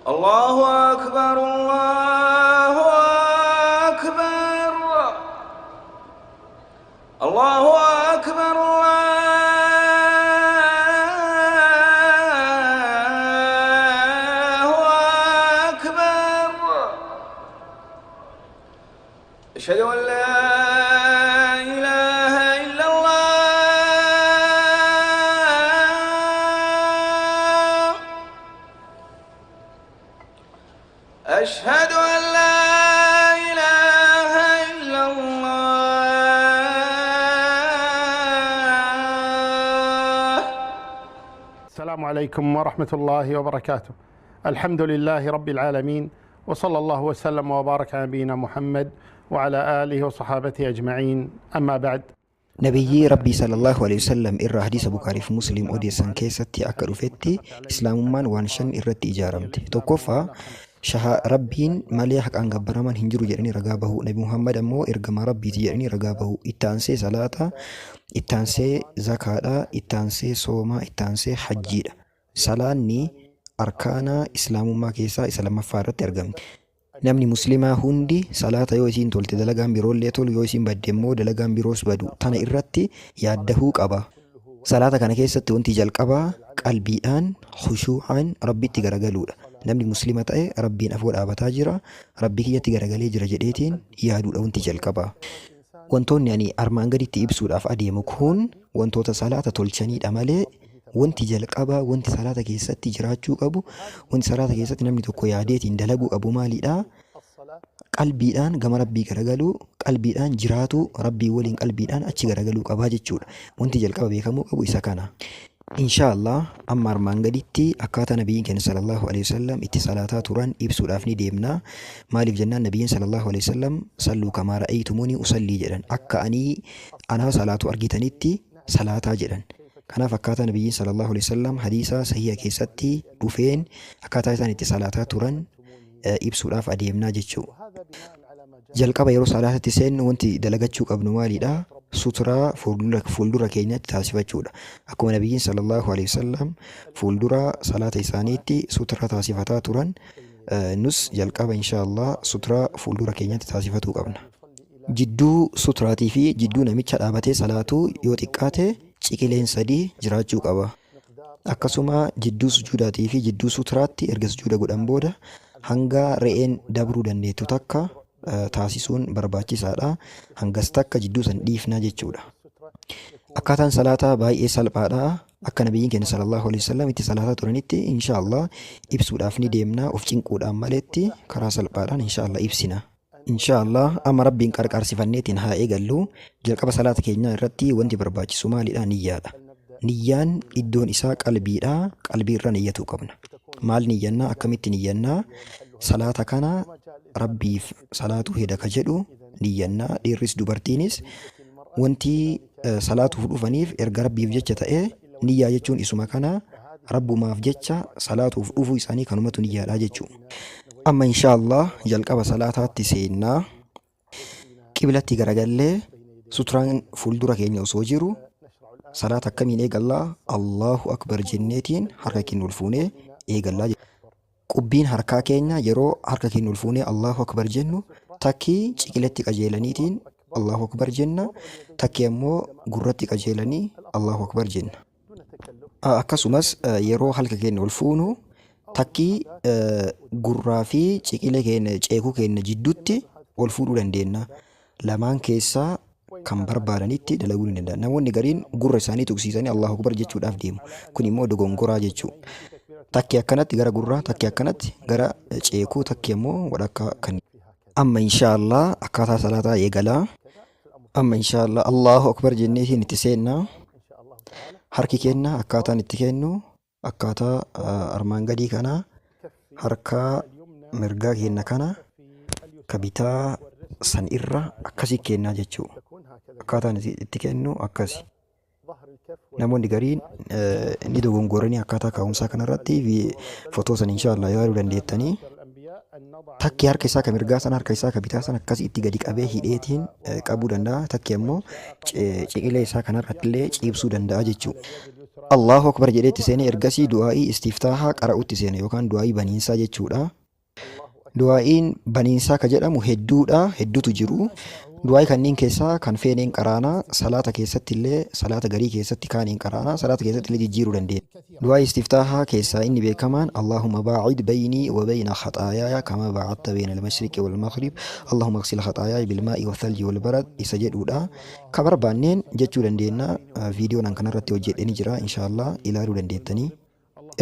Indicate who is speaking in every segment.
Speaker 1: الله أكبر الله أكبر الله أكبر الله أكبر. أشهد أن لا إله إلا الله. أشهد أن لا إله إلا الله.
Speaker 2: السلام عليكم ورحمة الله وبركاته. الحمد لله رب العالمين، وصلى الله وسلم وبارك على نبينا محمد وعلى آله وصحابته أجمعين. أما بعد.
Speaker 3: Nabiyyi Rabbii sallallahu alaihi wasallam irraa hadiisa Bukaariif Musliim odeessan keessatti akka dhufetti Islaamummaan waan shan irratti ijaaramte. Tokkoffaa Rabbiin malee haqaan gabbaraman hin jiru jedhanii ragaa bahuu. Nabi Muhammad ammoo ergama Rabbiiti jedhanii ragaa bahuu. Itti aansee salaata, itti aansee zakaadha, itti aansee soomaa, itti aansee hajjiidha. Salaanni arkaana Islaamummaa keessaa isa lammaffaa irratti argamti. Namni muslimaa hundi salaata yoo isiin tolte dalagaan biroollee tolu, yoo isiin badde immoo dalagaan biroos badu. Tana irratti yaaddahuu qaba. Salaata kana keessatti wanti jalqabaa qalbiidhaan khushuu'aan rabbitti garagaluudha. Namni muslima ta'e rabbiin afoo dhaabataa jira, rabbii kiyyatti garagalee jira jedheetiin yaaduudha wanti jalqabaa. Wantoonni ani armaan gaditti ibsuudhaaf adeemu kun wantoota salaata tolchaniidha malee wanti jalqabaa wanti salaata keessatti jiraachuu qabu, wanti salaata keessatti namni tokko yaadeetiin dalaguu qabu maalidha? Qalbiidhaan gama rabbii garagaluu, qalbiidhaan jiraatu, rabbii waliin qalbiidhaan achi garagaluu qabaa jechuudha. Wanti jalqaba beekamuu qabu isa kana. Inshaallah amma armaan gaditti akkaataa nabiyyiin keenya sallallahu alaihi wasallam itti salaataa turan ibsuudhaaf ni deemna. Maaliif jennaan nabiyyiin sallallahu alaihi wasallam salluu kamaa ra'aytumuunii usallii jedhan. Akka anaa salaatu argitanitti salaataa jedhan. Kanaaf akkaataa nabiyyiin sallallahu alaihi wasallam hadiisa sahiha keessatti dhufeen akkaataa isaan itti salaataa turan ibsuudhaaf adeemnaa jechuudha. Jalqaba yeroo salaatatti seennu wanti dalagachuu qabnu maalidha? Suturaa fuuldura keenyatti taasifachuudha. Akkuma nabiyyiin sallallahu alaihi wasallam fuuldura salaata isaaniitti suturaa taasifataa turan, nus jalqaba inshaallah suturaa fuuldura keenyatti taasifatuu qabna. Jidduu suturaatii fi jidduu namicha dhaabatee salaatuu yoo xiqqaate ciqileen 3 jiraachuu qaba. Akkasuma jidduu sujuudaatii fi jidduu suturaatti erga sujuuda godhan booda hanga re'een dabruu dandeettu takka taasisuun barbaachisaadha. Hangas takka jidduu san dhiifnaa jechuudha. Akkaataan salaataa baay'ee salphaadha. Akka nabiyyiin keenya sallallahu alaihi wasallam itti salaataa turanitti inshaallah ibsuudhaaf ni deemna. Of cinquudhaan maletti karaa salphaadhaan inshaallah ibsina. Inshaallah amma rabbiin qarqaarsifanneetiin haa eegallu. Jalqaba salaata keenyaa irratti wanti barbaachisu maalidha? Niyyaadha. Niyyaan iddoon isaa qalbiidha. Qalbii irra niyyatuu qabna. Maal niyyannaa? Akkamitti niyyannaa? Salaata kana rabbiif salaatuu heda ka jedhu niyyannaa. Dhiirris dubartiinis wanti salaatuuf dhufaniif erga rabbiif jecha ta'e niyyaa jechuun isuma kana rabbumaaf jecha salaatuuf dhufuu isaanii kanumatu niyyaadha jechuudha. Amma inshaallah jalqaba salaataatti seennaa. Qiblatti garagallee suturaan fuuldura keenya osoo jiru salaata akkamiin eegallaa? Allahu akbar jenneetiin harka keenya ol fuunee eegallaa. Qubbiin harkaa keenya yeroo harka keenya ol fuunee Allahu akbar jennu takkii ciqiletti qajeelaniitiin Allahu akbar jenna, takkii ammoo gurratti qajeelanii Allahu akbar jenna. Akkasumas yeroo harka keenya ol fuunu takkii gurraa fi ciqilee keenya ceekuu keenya jidduutti ol fuudhuu dandeenya. Lamaan keessaa kan barbaadanitti dalaguu ni danda'a. Namoonni gariin gurra isaanii tuqsiisanii Allahu akbar jechuudhaaf deemu. Kun immoo dogongoraa jechuudha. Takkii akkanatti gara gurraa, takkii akkanatti gara ceekuu, takkii ammoo walakkaa kan. Amma inshaallah akkaataa salaataa eegalaa. Amma inshaallah Allahu akbar jenneetiin itti seennaa. Harki keenya akkaataan itti kennu akkaataa armaan gadii kana harka mirgaa keenya kana ka bitaa san irra akkasii kennaa jechuudha. Akkaataan itti kennu akkasi. Namoonni gariin ni dogongoranii akkaataa kaa'umsaa kanarratti footoo san inshaallah yaaduu dandeettanii. Takki harka isaa ka mirgaa sana harka isaa ka bitaa sana akkasii itti gadi qabee hidheetiin qabuu danda'a. Takki ammoo ciqilee isaa kanarratti illee ciibsuu danda'a jechuudha. Allahu akbar jedhee itti seenee ergasii du'aa'ii istiftaahaa qara'utti seene yookaan du'aa'ii baniinsaa jechuudha. Du'aa'iin baniinsaa ka jedhamu hedduutu jiru. Du'aa'ii kanneen keessaa kan feeneen qaraanaa salaata keessatti illee salaata garii keessatti kaaniin qaraanaa salaata keessatti illee jijjiiruu dandeenya. Du'aa'ii istiftaahaa keessaa inni beekamaan Allahumma baa'id baynii wa bayna khaxaayaaya kama baa'adta bayna al-mashriqi wal maghrib Allahumma ighsil khaxaayaaya bil maa'i wal thalji wal barad isa jedhuudha. Ka barbaanneen jechuu dandeenya. Viidiyoon kanarratti hojjedhee ni jira inshaallah ilaaluu dandeettanii.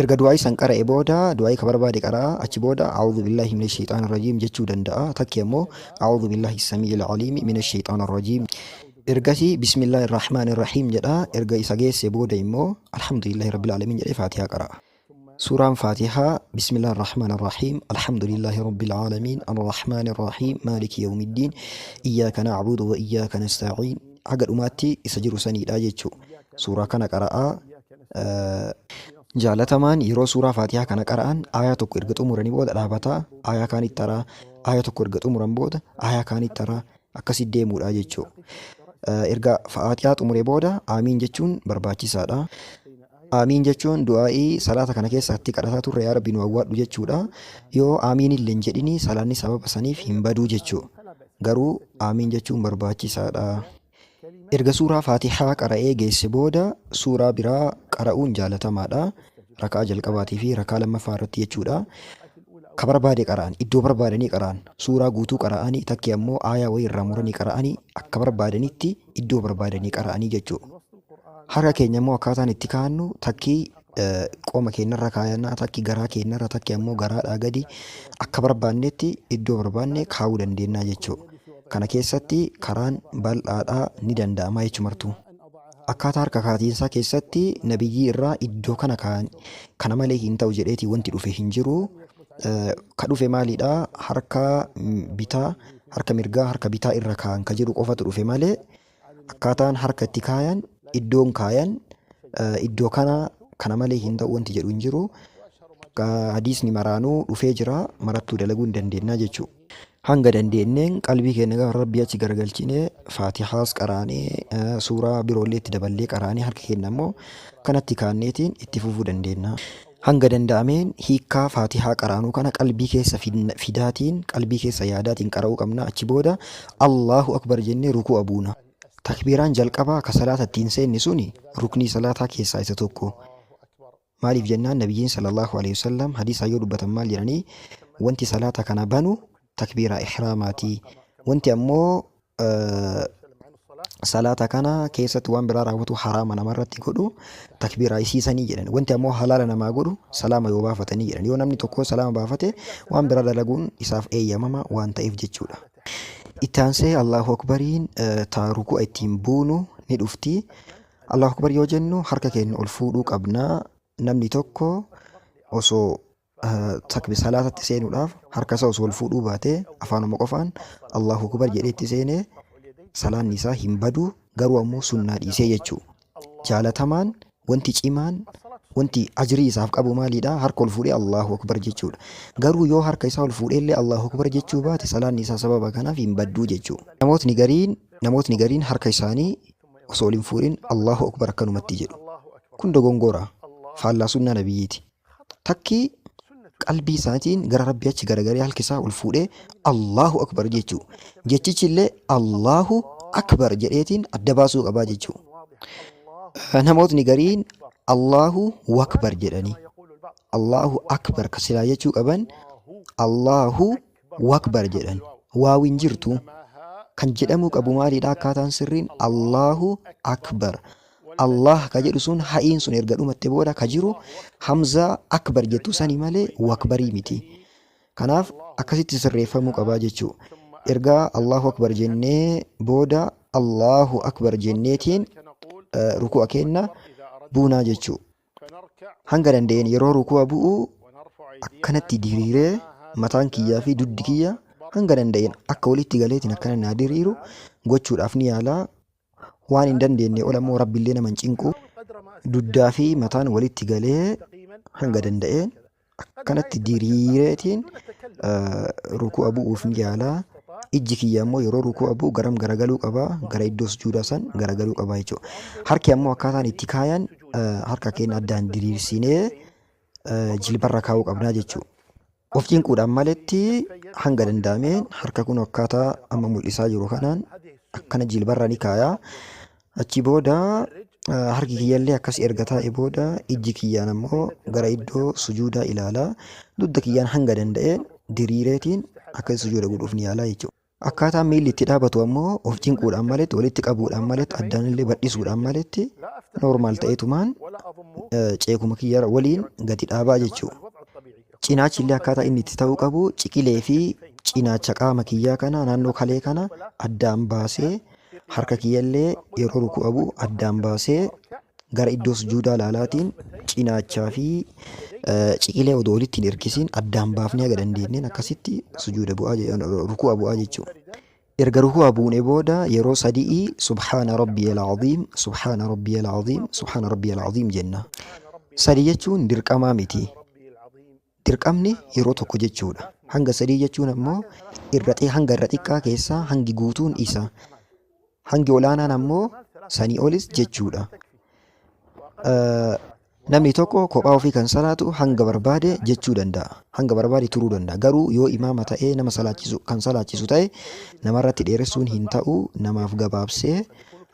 Speaker 3: Erga du'aa'ii san qara'e booda du'aa'ii ka barbaade qara'a achi booda a'uudhu billahi minash shayxaanir rajiim jechuu danda'a. Takki ammoo a'uudhu billahi samii'il aliimi minash shayxaanir rajiim. Ergasii bismillahir rahmaanir rahiim jedha. Erga isa geesse booda immoo alhamdulillahi rabbil aalamiin jedhee faatihaa qara'a. Suuraan faatihaa bismillahir rahmaanir rahiim alhamdulillahi rabbil aalamiin arrahmaanir rahiim maaliki yawmiddiin iyyaaka na'budu wa iyyaaka nasta'iin haga dhumaatti isa jiru saniidha jechuu. Suuraa kana qara'a. Jaalatamaan yeroo suuraa faatihaa kana qara'an aayaa tokko erga xumuranii booda dhaabataa aayaa kaanitti taraa aayaa tokko erga xumuran booda aayaa kaanitti taraa akkasii deemuudha jechuudha. Erga faatihaa xumuree booda aamiin jechuun barbaachisaadha. Aamiin jechuun du'aa'ii salaata kana keessatti kadhataa turre yaa rabbi nu awwaadhu jechuudha. Yoo aamiin illee hin jedhini salaanni sababa saniif hin baduu jechuudha. Garuu aamiin jechuun barbaachisaadha. Erga suuraa faatihaa qara'ee geesse booda suuraa biraa qara'uun jaalatamaadha. Rakaa jalqabaatii fi rakaa lammaffaa irratti jechuudha. Ka barbaade qara'an iddoo barbaadanii qara'an suuraa guutuu qara'anii takki ammoo aayaa wayii irraa muranii qara'anii akka barbaadanitti iddoo barbaadanii qara'anii jechuudha. Harka keenya immoo akkaataan itti kaa'annu takki qooma keenyarra kaayannaa takki garaa keenyarra takki ammoo garaadhaa gadi akka barbaannetti iddoo barbaanne kaa'uu dandeenya jechuudha. Kana keessatti karaan bal'aadhaa ni danda'ama jechumartu. Akkaataa harka kaatiinsaa keessatti nabiyyii irraa iddoo kana kaa'an kana malee hin ta'u jedheeti wanti dhufe hin jiru. Ka dhufe maalidhaa harka bitaa harka mirgaa harka bitaa irra kaa'an ka jedhu qofatu dhufe malee akkaataan harka itti kaayan iddoon kaayan iddoo kana malee hin ta'u wanti jedhu hin jiru. Hadiisni maraanuu dhufee jira marattuu dalaguu hin dandeenya jechuudha. Hanga dandeenyeen qalbii keenya gara rabbii achi garagalchinee faatihaas qaraanee suuraa biroollee itti daballee qaraanee harka keenya immoo kanatti kaanneetiin itti fufuu dandeenya. Hanga danda'ameen hiikkaa faatihaa qaraanuu kana qalbii keessa fidaatiin qalbii keessa yaadaatiin qara'uu qabna. Achi booda Allahu akbar jennee rukuu abuuna. Takbiiraan jalqabaa ka salaata ittiin seenni suni ruknii salaataa keessaa isa tokko. Maaliif jennaan nabiyyiin sallallahu alaihi wasallam hadiisa yoo dubbatan maal jedhanii wanti salaata kana banu takbiira ihraamaati. Wanti ammoo salaata kana keessatti waan biraa raawwatu haraama namarratti godhu takbiira isiisanii jedhan. Wanti ammoo halaala namaa godhu salaama yoo baafatanii jedhan. Yoo namni tokko salaama baafate waan biraa dalaguun isaaf eeyyamama waan ta'eef jechuudha. Itti aansee Allahu akbariin ruku'a ittiin buunu ni dhufti. Allahu akbar yoo jennu harka keenya ol fuudhuu qabna. Namni tokko osoo salaatatti seenuudhaaf harka isaa osoo ol fuudhuu baatee afaanuma qofaan Allahu akbar jedhee itti seenee salaanni isaa hin badu garuu ammoo sunnaa dhiisee jechuudha. Jaalatamaan wanti cimaan wanti ajrii isaaf qabu maalidha harka ol fuudhee Allahu akbar jechuudha. Garuu yoo harka isaa ol fuudhee illee Allahu akbar jechuu baate salaanni isaa sababa kanaaf hin badduu jechuudha. Namootni gariin harka isaanii osoo ol hin fuudhin Allahu akbar akkanumatti jedhu. Kun dogongora faallaa sunnaa nabiyyiiti. Takki qalbii isaatiin gara rabbii achi garagaree harki isaa ol fuudhee Allahu akbar jechuudha. Jechichi illee Allahu akbar jedheetiin adda baasuu qabaa jechuudha. Namootni gariin Allahu akbar jedhanii Allahu akbar kasilaa jechuu qaban Allahu akbar jedhan waawiin jirtu kan jedhamuu qabu maalidha akkaataan sirriin Allahu akbar. Allah ka jedhu sun ha'iin sun erga dhumatte booda ka jiru hamzaa akbar jettu sani malee wakbarii miti. Kanaaf akkasitti sirreeffamuu qabaa jechuudha. Erga Allahu akbar jennee booda Allahu akbar jenneetiin ruku'a kenna buunaa jechuudha. Hanga danda'een yeroo ruku'a bu'u akkanatti diriiree mataan kiyyaa fi duddi kiyya hanga danda'een akka walitti galeetiin akkana naa diriiru gochuudhaaf ni yaalaa. Waan hin dandeenye ol ammoo rabbiillee nama hin cinqu duddaa fi mataan walitti galee hanga danda'een akkanatti diriireetiin ruku'a bu'uuf ni yaalaa. Ijji kiyya ammoo yeroo ruku'a bu'u garam garagaluu qabaa gara iddoo sujuudaa san garagaluu qabaa jechuudha. Harki ammoo akkaataan itti kaayan harka keenya addaan diriirsinee jilbarra kaa'uu qabnaa jechuudha. Of cinquudhaan maletti hanga danda'ameen harka kun akkaataa amma mul'isaa jiru kanaan akkana jilbarra ni kaayaa. Achi booda harki kiyyaallee akkas erga taa'e booda ijji kiyyaan ammoo gara iddoo sujuudaa ilaalaa. Dugda kiyyaan hanga danda'een diriireetiin akka sujuuda godhuuf ni yaalaa jechuudha. Akkaataan miilli itti dhaabatu ammoo of cinquudhaan maletti walitti qabuudhaan maletti addaanillee bal'isuudhaan maletti noormaal ta'eetumaan ceekuma kiyya waliin gadi dhaabaa jechuudha. Cinaachillee akkaataa inni itti ta'uu qabu ciqilee fi cinaacha qaama kiyyaa kana naannoo kalee kana addaan baasee harka kiyyallee yeroo ruku'abu addaan baasee gara iddoo sujuudaa laalaatiin cinaachaa fi ciqilee odoo walitti hin hirkisiin addaan baafnee haga dandeenyeen akkasitti sujuuda ruku'a bu'aa jechuudha. Erga ruku'a buune booda yeroo sadii subhaana rabbiyal aziim subhaana rabbiyal aziim subhaana rabbiyal aziim jenna. Sadii jechuun dirqamaa miti. Dirqamni yeroo tokko jechuudha. Hanga sadii jechuun ammoo hanga irra xiqqaa keessaa hangi guutuun isa. Hangi olaanaan ammoo sanii olis jechuudha. Namni tokko kophaa ofii kan salaatu hanga barbaade jechuu danda'a. Hanga barbaade turuu danda'a. Garuu yoo imaama ta'ee nama kan salaachisu ta'e namarratti dheeressuun hin ta'u namaaf gabaabsee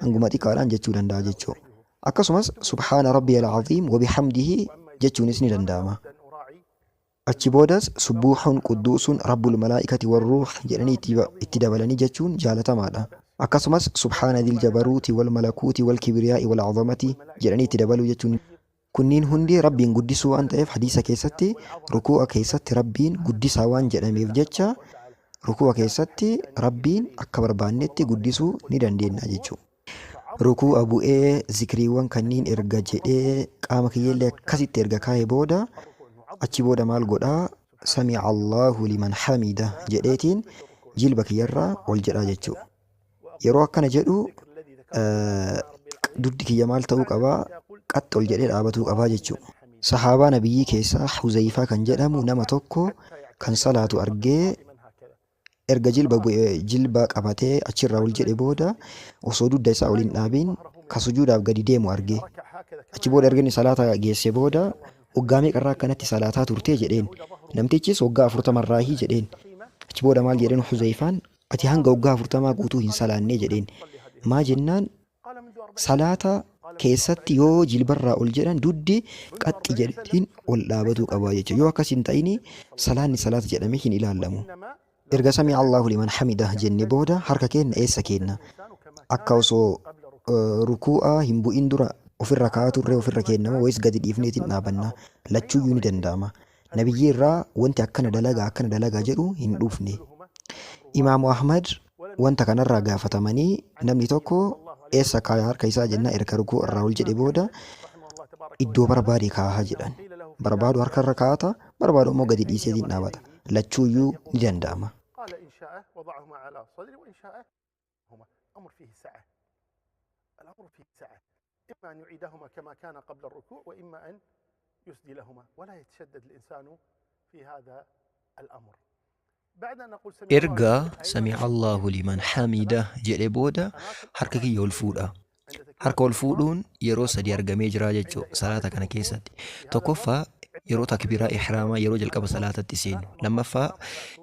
Speaker 3: hanguma xiqqaadhaan jechuu danda'a jechuudha. Akkasumas subhaana rabbiyal aziim wa bihamdihi jechuunis ni danda'ama. Achi boodas subbuuxuun qudduusuun rabbul malaa'ikati warruux jedhanii itti dabalanii jechuun jaalatamaadha. Akkasumas subhaana dil jabaruuti wal malakuuti wal kibriyaa'i wal azamati jedhanii itti dabaluu jechuun kunniin hundi rabbiin guddisuu waan ta'eef hadiisa keessatti ruku'a keessatti rabbiin guddisaa waan jedhameef jecha ruku'a keessatti rabbiin akka barbaannetti guddisuu ni dandeenya jechuudha. Ruku'a bu'ee zikriiwwan kanniin erga jedhee qaama kiyyaallee akkasitti erga kaa'ee booda achi booda maal godhaa sami'a Allahu liman hamida jedheetiin jilba kiyyarraa ol jedhaa jechuudha. Yeroo akkana jedhu dugdi kiyya maal ta'uu qabaa qaxxi ol jedhee dhaabatuu qabaa jechuudha. Sahaabaa nabiyyii keessaa Huzayfaa kan jedhamu nama tokko kan salaatu argee erga jilba qabatee achirraa ol jedhe booda osoo dugda isaa ol hin dhaabiin ka sujuudaaf gadi deemu argee. Achi booda erga inni salaata geesse booda waggaa meeqarraa akkanatti salaataa turtee jedheen. Namtichis waggaa 40 jedheen. Achi booda maal jedheen Huzayfaan ati hanga waggaa 40 guutuu hin salaannee jedheen. Maa jennaan salaata keessatti yoo jilbarraa ol jedhan dugdi qaxxi jedhetiin ol dhaabatuu qabaa jechuudha. Yoo akkas hin ta'in salaanni salaata jedhamee hin ilaallamu. Erga sami'a Allahu liman hamida jenne booda harka keenya eessa kenna? Akka osoo ruku'a hin bu'in dura ofirra kaa'aa turre ofirra kennama wayis gadi dhiifneetiin dhaabanna. Lachuuyyuu ni danda'ama. Nabiyyi irraa wanti akkana dalagaa jedhu hin dhufne. Imaamu Ahmad wanta kanarraa gaafatamanii namni tokko eessa kaaya harka isaa jennaa erga rukuu irraa ol jedhe booda iddoo barbaade kaahaa jedhan. Barbaadu harkarra kaa'ata, barbaadu immoo gadi dhiiseetiin dhaabata. Lachuuyyuu ni danda'ama.
Speaker 2: إما أن يعيدهما كما كان قبل الركوع وإما أن يسدي لهما ولا يتشدد الإنسان في هذا الأمر.
Speaker 3: Erga sami'a Allahu liman hamida jedhe booda harka kiyya ol fuudha. Harka ol fuudhuun yeroo sadii argamee jira jechuudha salaata kana keessatti. Tokkoffaa yeroo takbiraa ihraamaa yeroo jalqaba salaatatti seenu. Lammaffaa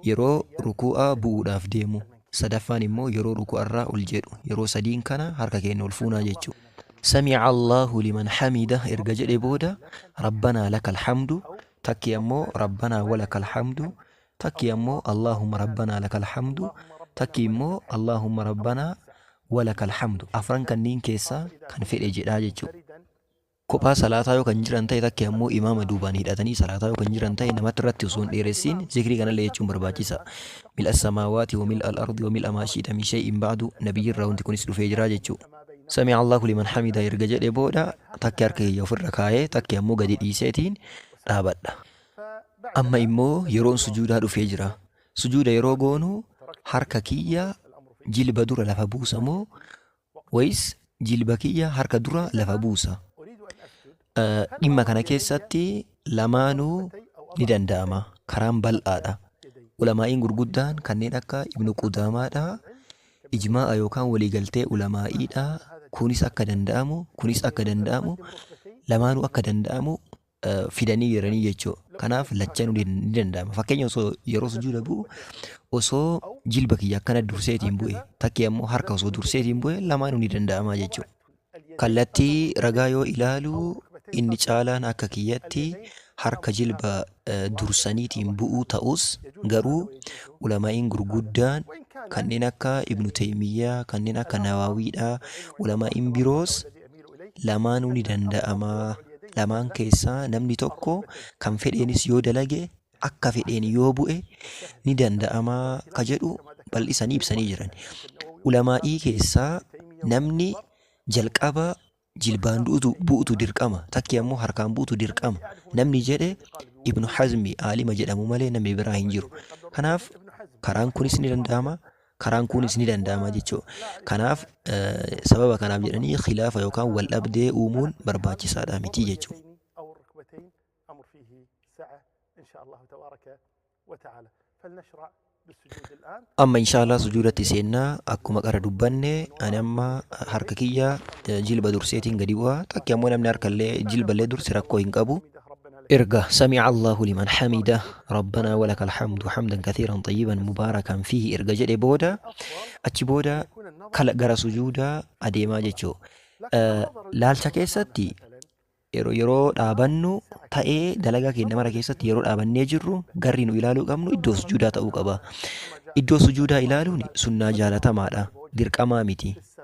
Speaker 3: yeroo ruku'aa bu'uudhaaf deemu. Sadaffaan immoo yeroo ruku'arraa ol jedhu. Yeroo sadiin kana harka keenya ol fuunaa jechuudha. Sami'a Allahu liman hamida erga jedhe booda rabbanaa lakal hamdu takki ammoo rabbanaa walakal hamdu takki ammoo Allahumma rabbanaa lakal hamdu takki immoo Allahumma rabbanaa walakal hamdu. Afran kanniin keessaa kan fedhe jedhaa jechuudha. Kophaa salaataa yoo kan jiran ta'e takki ammoo imaama duubaan hidhatanii salaataa yoo kan jiran ta'e namatti irratti osoo hin dheeressiin zikrii kanallee jechuun barbaachisa. Mil'a samaawaati wa mil'a al-ardi wa mil'a maa shi'ta min shay'in ba'du nabiyyi irraa wanti kunis dhufee jira jechuudha. Sami'a Allahu liman hamida erga jedhe booda takki harka kiyya ofirra kaayee takki ammoo gadi dhiiseetiin dhaabadha. Amma immoo yeroon sujuudaa dhufee jira. Sujuuda yeroo goonu harka kiyya jilba dura lafa buusa moo wayis jilba kiyya harka dura lafa buusa? Dhimma kana keessatti lamaanuu ni danda'ama. Karaan bal'aadha. Ulamaa'iin gurguddaan kanneen akka Ibnu Qudaamaadha. Ijmaa'a yookaan waliigaltee ulamaa'iidha. Kunis akka danda'amu lamaanuu akka danda'amu fidanii jiranii jechuudha. Kanaaf lachanuu ni danda'ama. Fakkeenya osoo yeroo sujuuda bu'u osoo jilba kiyya akkana durseetiin bu'e takkii ammoo harka osoo durseetiin bu'e lamaanuu ni danda'ama jechuudha. Kallattii ragaa yoo ilaalu inni caalaan akka kiyyatti harka jilba dursaniitiin bu'uu ta'us garuu ulamaa'iin gurguddaan kanneen akka Ibnu Taymiyyaa kanneen akka Nawaawiidhaa ulamaa'iin biroos lamaanuu ni danda'ama. Lamaan keessaa namni tokko kan fedheenis yoo dalage akka fedheen yoo bu'e ni danda'ama ka jedhu bal'isanii ibsanii jiran. Ulamaa'ii keessaa namni jalqaba jilbaan bu'utu dirqama takki ammoo harkaan bu'utu dirqama namni jedhe Ibnu Hazmi aalima jedhamu malee namni biraa hin jiru. Kanaaf karaan kunis ni danda'ama karaan kunis ni danda'ama jechuudha. Kanaaf sababa kanaaf jedhanii khilaafa yookaan wal dhabdee uumuun barbaachisaadha miti jechuudha. Amma inshaallah sujuudatti seennaa akkuma qara dubbanne ani amma harka kiyya jilba durseetiin gadi bu'a takki ammoo namni harkallee jilballee durse rakkoo hin qabu. إرجع سمع الله لمن حمده ربنا ولك الحمد حمدا كثيرا طيبا مباركا فيه إرجع جدي بودا أتش بودا كلا جرى سجودا أديما جتشو لال شكيستي يرو دابنو تأي دلقا كي نمر كيستي يرو دابن نجرو قرينو إلالو قمنو إدو سجودا تأوكبا إدو سجودا إلالوني سنة جالة مادا ديرك أمامتي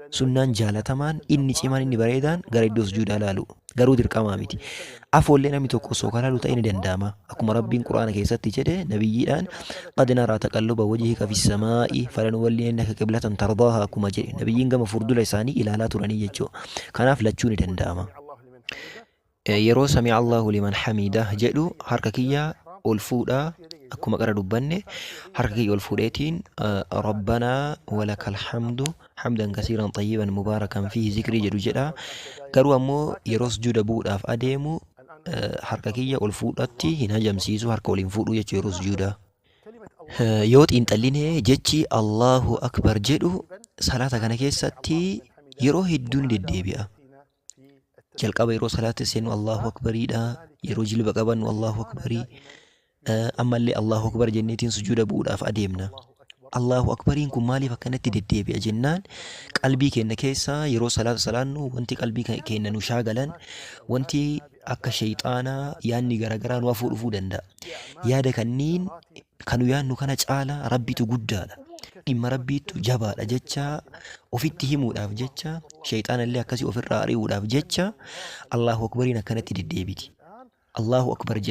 Speaker 3: sunnaan jaalatamaan inni cimaan inni bareedaan gara iddoo sujuudaa ilaalu garuu dirqamaa miti. Afoollee namni tokko osoo kalaalu ta'e ni danda'ama. Akkuma Rabbiin Quraana keessatti jedhe nabiyyiidhaan qad naraa taqalluba wajhika fis samaa'i falanuwalliyannaka qiblatan tardaaha akkuma jedhe nabiyyiin gama fuuldura isaanii ilaalaa turanii jechuudha. Kanaaf lachuu ni danda'ama. Yeroo sami'a Allahu liman hamidah jedhu harka kiyya ol fuudhaa akkuma qara dubbanne harka kiyya ol fuudheetiin rabbanaa walakal hamdu hamdan kasiiran xayyiban mubaarakan fihi zikrii jedhu jedha. Garuu ammoo yeroo sujuuda bu'uudhaaf adeemu harka kiyya ol fuudhatti hin hajamsiisu harka ol hin fuudhu jechuu yeroo sujuudaa. Yoo xiinxalline jechi Allahu akbar jedhu salaata kana keessatti yeroo hedduu ni deddeebi'a. Jalqaba yeroo salaatti seennu Allahu akbariidha. Yeroo jilba qabannu Allahu akbarii. Ammallee Allahu akbar jenneetiin sujuuda bu'uudhaaf adeemna. Allahu akbariin kun maaliif akkanatti deddeebi'a jennaan qalbii keenya keessaa yeroo salaata salaannu wanti qalbii keenya nu shaagalan wanti akka shayxaanaa yaanni garaagaraa nu afuu dhufuu danda'a. Yaada kanniin kanu yaannu kana caala rabbitu guddaadha. Dhimma rabbiitu jabaadha jecha ofitti himuudhaaf jecha shayxaanallee akkasii ofirraa ari'uudhaaf jecha Allahu akbariin akkanatti deddeebiti. Allahu akbar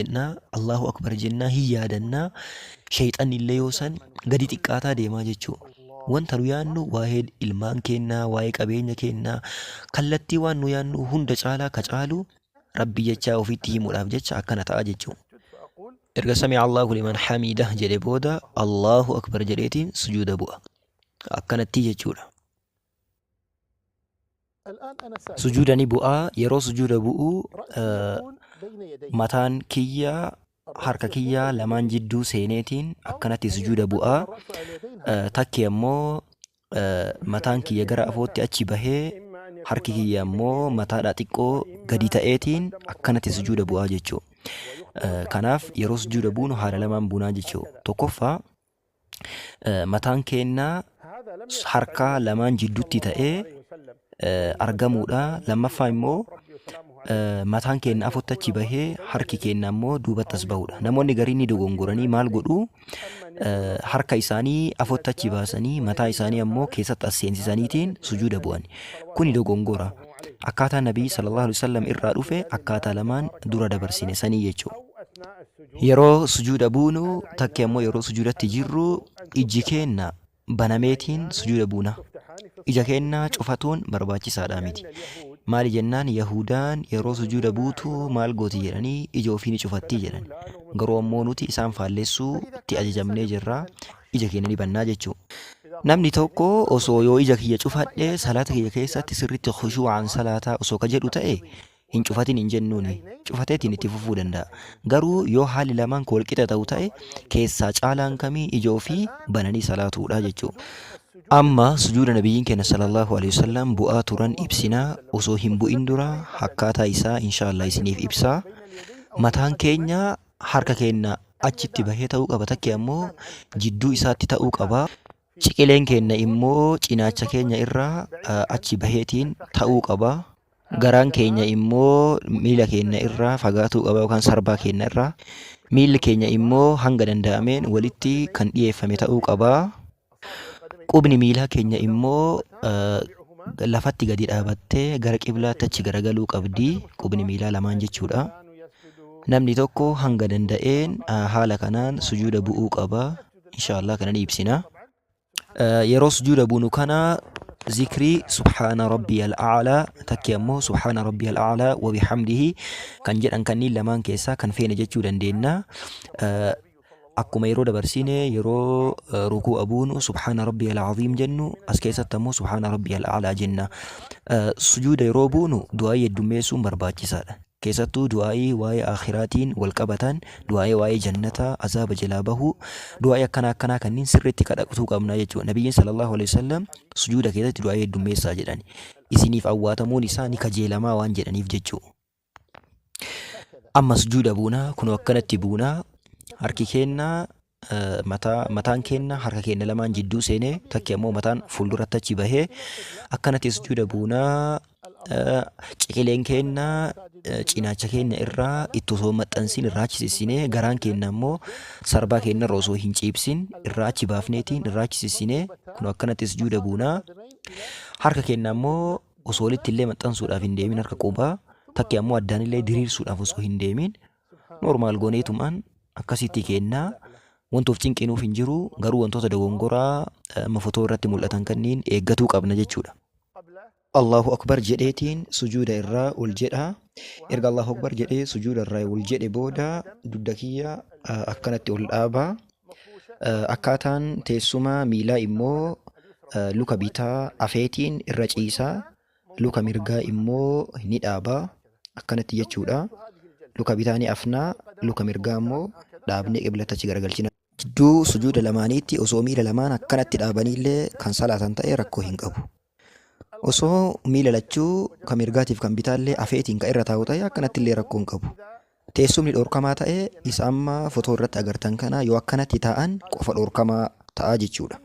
Speaker 3: jennaa hin yaadannaa shayxanni illee yoo san gadi xiqqaataa deemaa jechuudha. Wanta nu yaannu waa'ee ilmaan kennaa waa'ee qabeenya kennaa kallattii waan nu yaannu hunda caalaa ka caalu rabbi jecha ofitti himuudhaaf jecha akkana ta'a jechuudha. Erga sami'a Allahu liman hamidah jedhe booda Allahu akbar jedheetiin sujuuda bu'a. Akkanatti jechuudha. Sujuuda ni bu'aa yeroo sujuuda bu'u mataan kiyya harka kiyya lamaan jidduu seeneetiin akkanatti sujuuda bu'aa. Takki ammoo mataan kiyya gara afootti achi bahee harki kiyya ammoo mataadhaa xiqqoo gadi ta'eetiin akkanatti sujuuda bu'aa jechuudha. Kanaaf yeroo sujuuda buunu haala lamaan bunaa jechuudha. Tokkoffaa mataan keenyaa harka lamaan jidduutti ta'ee argamuudha. Lammaffaa immoo mataan keenya afootti achi bahee harki keenya ammoo duubatti as bahudha. Namoonni gariin ni dogongoranii maal godhuu harka isaanii afootti achi baasanii mataa isaanii ammoo keessatti as seensisaniitiin sujuuda bu'an. Kuni dogongora. Akkaataa Nabii sallallahu alaihi wasallam irraa dhufe akkaataa lamaan dura dabarsine sanii jechuudha. Yeroo sujuuda buunu takki ammoo yeroo sujuudatti jirru iji keenya banameetiin sujuuda buuna. Ija keenya cufatuun barbaachisaadha miti. Maali jennaan Yahudaan yeroo sujuuda buutu maal gooti jedhanii ija ofii ni cufatti jedhan. Garuu ammoo nuti isaan faallessuu itti ajajamnee jirra ija keenya ni bannaa jechuudha. Namni tokko osoo yoo ija kiyya cufadhe salaata kiyya keessatti sirriitti khushuu'aan salaataa osoo ka jedhu ta'e hin cufatin hin jennuuni. Cufateetiin itti fufuu danda'a. Garuu yoo haalli lamaan wal qixa ta'u ta'e keessaa caalaan kamii ija ofii bananii salaatuudha jechuudha. Amma sujuuda nabiyyiin keenya sallallahu alaihi wasallam bu'aa turan ibsinaa osoo hin bu'in dura akkaataa isaa inshaallah isiniif ibsaa. Mataan keenya harka keenya achitti bahee ta'uu qaba, takke ammoo jidduu isaatti ta'uu qaba. Ciqileen keenya immoo cinaacha keenya irraa achi baheetiin ta'uu qaba. Garaan keenya immoo miila keenya irraa fagaatuu qaba yookaan sarbaa keenya irraa. Miilli keenya immoo hanga danda'ameen walitti kan dhiyeeffame ta'uu qaba. Qubni miilaa keenya immoo lafatti gadi dhaabattee gara qiblaatti achi garagaluu qabdi. Qubni miilaa lamaan jechuudha. Namni tokko hanga danda'een haala kanaan sujuuda bu'uu qaba. Inshaallah kanan ibsina. Yeroo sujuuda buunu kana zikrii subhaana rabbiyal a'laa takki ammoo subhaana rabbiyal a'laa wa bihamdihi kan jedhan kanniin lamaan keessaa kan feene jechuu dandeenya. Akkuma yeroo dabarsine yeroo rukuu'a buunu subhaana rabbiyal aziim jennu as keessatti ammoo subhaana rabbiyal a'laa jenna. Sujuuda yeroo buunu du'aa heddummeessuun barbaachisaadha. Keessattuu du'aa'ii waa'ee aakhiraatiin wal qabatan, du'aa'ii waa'ee jannataa, azaaba jalaa bahuu, du'aa'ii akkanaa kanneen sirriitti kadhatuu qabna jechuudha. Nabiyyiin sallallahu alaihi wasallam sujuuda keessatti du'aa'ii heddummeessaa jedhan. Isiniif awwaatamuun isaa ni kajeelamaa waan jedhaniif jechuudha. Amma sujuuda buunaa kun akkanatti buunaa. Harki keenya mataan keenya harka keenya lamaan jidduu seenee takki ammoo mataan fuulduratti achi bahee akkanatti sujuuda buunaa. Ciqileen keenya cinaacha keenya irraa itti osoo maxxansiin irraa achi sissinee garaan keenya ammoo sarbaa keenya irra osoo hin ciibsin irraa achi baafneetiin irraa achi sissinee kun akkanatti sujuuda buunaa. Harka keenya ammoo osoo walitti illee maxxansuudhaaf hin deemin harka qubaa takki ammoo addaan illee diriirsuudhaaf osoo hin deemin normaal gooneetumaan akkasitti kennaa. Wantoota cinqinuuf hin jiru garuu wantoota dogongoraa mafotoo irratti mul'atan kanneen eeggatuu qabna jechuudha. Allahu akbar jedheetiin sujuuda irraa ol jedha. Erga Allahu akbar jedhee sujuuda irraa ol jedhe booda dugda kiyya akkanatti ol dhaaba. Akkaataan teessuma miilaa immoo luka bitaa afeetiin irra ciisa. Luka mirgaa immoo ni dhaaba. Akkanatti jechuudha. Luka bitaa ni afnaa, luka mirgaa immoo dhaabnee qiblatti achi garagalchina. Jidduu sujuuda lamaaniitti osoo miila lamaan akkanatti dhaabanillee kan salaatan ta'e rakkoo hin qabu. Osoo miila lachuu kan mirgaatiif kan bitaallee afeetiin kan irra taa'u ta'e akkanatti illee rakkoo hin qabu. Teessumni dhorkamaa ta'e isa amma fotoo irratti agartan kana yoo akkanatti taa'an qofa dhorkamaa ta'a jechuudha.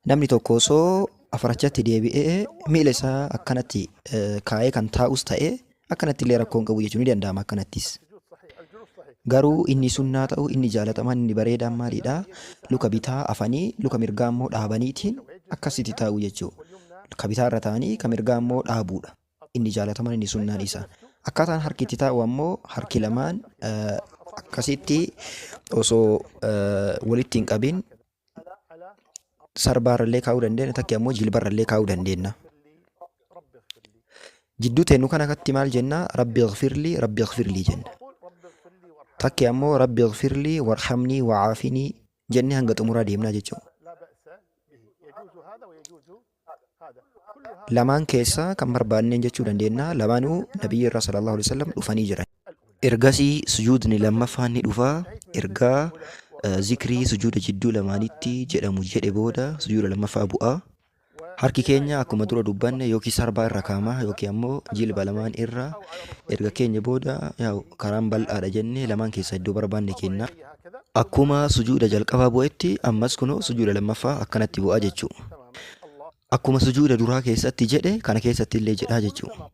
Speaker 3: Namni tokko osoo afarachatti deebi'ee miila isaa akkanatti kaa'ee kan taa'us ta'e akkanatti illee rakkoo hin qabu jechuun ni danda'ama akkanattis. Garuu inni sunnaa ta'u inni jaalatamaan inni bareedaan maalidha? Luka bitaa afanii luka mirgaa immoo dhaabaniitiin akkasitti taa'u jechuudha. Ka bitaa irra taa'anii ka mirgaa immoo dhaabuudha. Inni jaalatamaan inni sunnaan isa. Akkaataan harki itti taa'u ammoo harki lamaan akkasitti osoo walitti hin qabin sarbaarrallee kaa'uu dandeenya takki ammoo jilbarrallee kaa'uu dandeenya. Jidduu teennu kana akkatti maal jenna? Rabbi ighfirlii jenna. Takki ammoo rabbi ighfirlii warhamnii wa'aafinii jennee hanga xumuraa deemnaa jechuudha. Lamaan keessaa kan barbaanneen jechuu dandeenya. Lamaanuu nabiyyi irraa sallallahu alaihi wasallam dhufanii jiran. Ergasii sujuudni lammaffaan ni dhufa. Ergaa zikrii sujuuda jidduu lamaanitti jedhamu jedhe booda sujuuda lammaffaa bu'a. Harki keenya akkuma dura dubbanne yookiin sarbaa irra kaa'ama yookiin ammoo jilba lamaan irra erga keenya booda karaan bal'aadha jennee lamaan keessaa iddoo barbaanne kenna. Akkuma sujuuda jalqabaa bu'etti ammas kunoo sujuuda lammaffaa akkanatti bu'a jechuudha. Akkuma sujuuda duraa keessatti jedhe kana keessatti illee jedhaa jechuudha.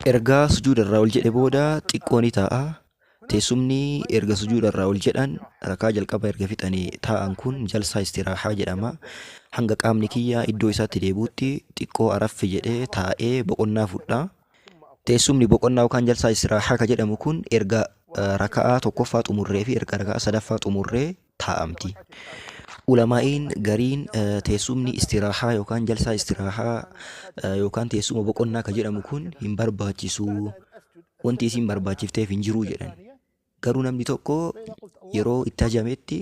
Speaker 3: Ergaa sujuuda irraa ol jedhe booda xiqqoo ni taa'a. Teessumni erga sujuuda irraa ol jedhan rakaa jalqaba erga fixanii taa'an kun jalsaa istiraahaa jedhama. Hanga qaamni kiyyaa iddoo isaatti deebuutti xiqqoo araffi jedhee taa'ee boqonnaa fudha. Teessumni boqonnaa yookaan jalsaa istiraahaa kan jedhamu kun erga rakaa tokkoffaa xumurree fi erga rakaa sadaffaa xumurree taa'amti. Ulamaa'iin gariin teessumni istiraahaa yookaan jalsaa istiraahaa yookaan teessuma boqonnaa kan jedhamu kun hin barbaachisu. Wanti isin barbaachifteef hin jiru jedhan. Garuu namni tokko yeroo itti ajametti